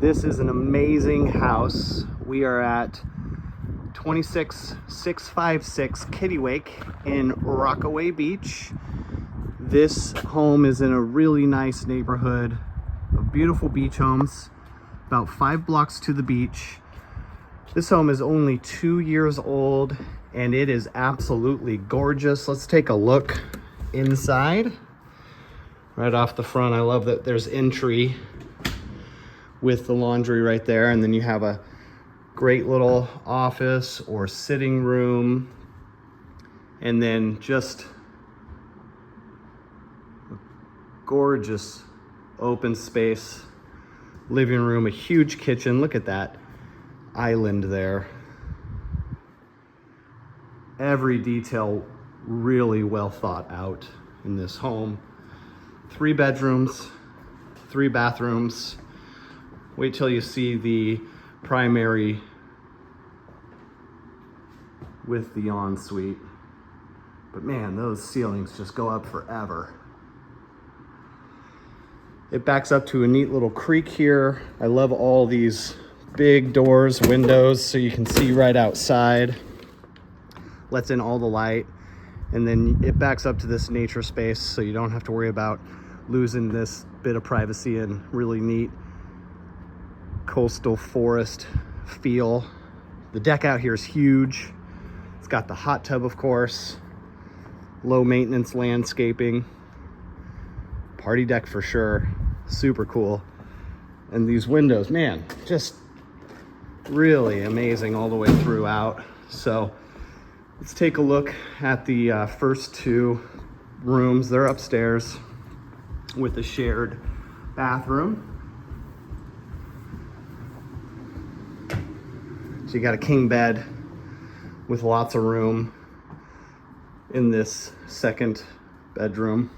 This is an amazing house. We are at 26656 Kittiwake in Rockaway Beach. This home is in a really nice neighborhood of beautiful beach homes, about 5 blocks to the beach. This home is only 2 years old and it is absolutely gorgeous. Let's take a look inside. Right off the front, I love that there's entry with the laundry right there, and then you have a great little office or sitting room, and then just a gorgeous open space living room, a huge kitchen. Look at that island there. Every detail really well thought out in this home. 3 bedrooms, 3 bathrooms. Wait till you see the primary with the ensuite. But man, those ceilings just go up forever. It backs up to a neat little creek here. I love all these big doors, windows, so you can see right outside. Lets in all the light. And then it backs up to this nature space, so you don't have to worry about losing this bit of privacy and really neat coastal forest feel. The deck out here is huge. It's got the hot tub, of course, low maintenance landscaping, party deck for sure, super cool. And these windows, man, just really amazing all the way throughout. So let's take a look at the first 2 rooms. They're upstairs with a shared bathroom. So you got a king bed with lots of room in this second bedroom.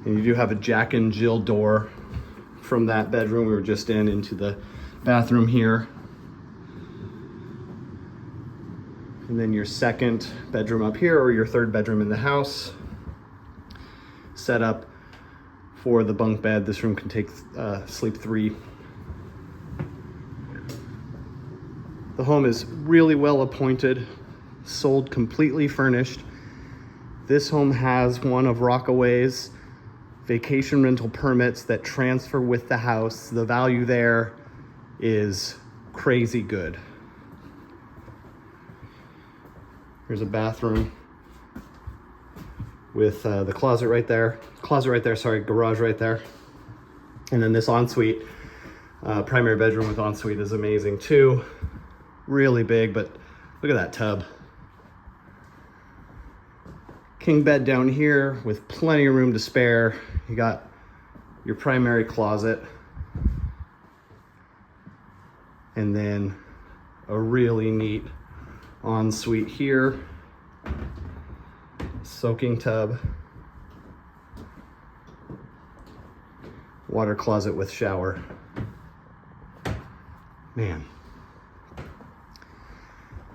And you do have a Jack and Jill door from that bedroom we were just in into the bathroom here. And then your second bedroom up here, or your third bedroom in the house, set up for the bunk bed. This room can take sleep 3. The home is really well appointed, sold completely furnished. This home has one of Rockaway's vacation rental permits that transfer with the house. The value there is crazy good. Here's a bathroom with the closet right there. Garage right there. And then this ensuite, primary bedroom with ensuite is amazing too. Really big, but look at that tub. King bed down here with plenty of room to spare. You got your primary closet. And then a really neat ensuite here. Soaking tub. Water closet with shower. Man.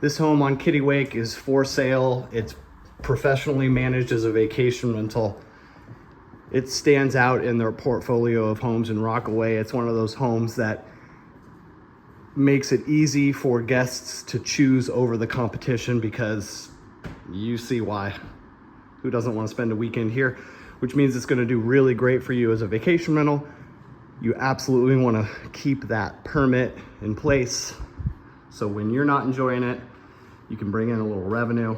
This home on Kittiwake is for sale. It's professionally managed as a vacation rental. It stands out in their portfolio of homes in Rockaway. It's one of those homes that makes it easy for guests to choose over the competition, because you see why. Who doesn't want to spend a weekend here? Which means it's going to do really great for you as a vacation rental. You absolutely want to keep that permit in place, so when you're not enjoying it, you can bring in a little revenue,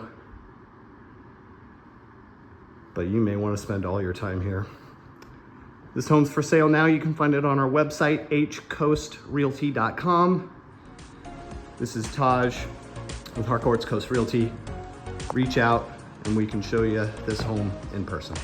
but you may want to spend all your time here. This home's for sale now. You can find it on our website, hcoastrealty.com. This is Taj with Harcourts Coast Realty. Reach out and we can show you this home in person.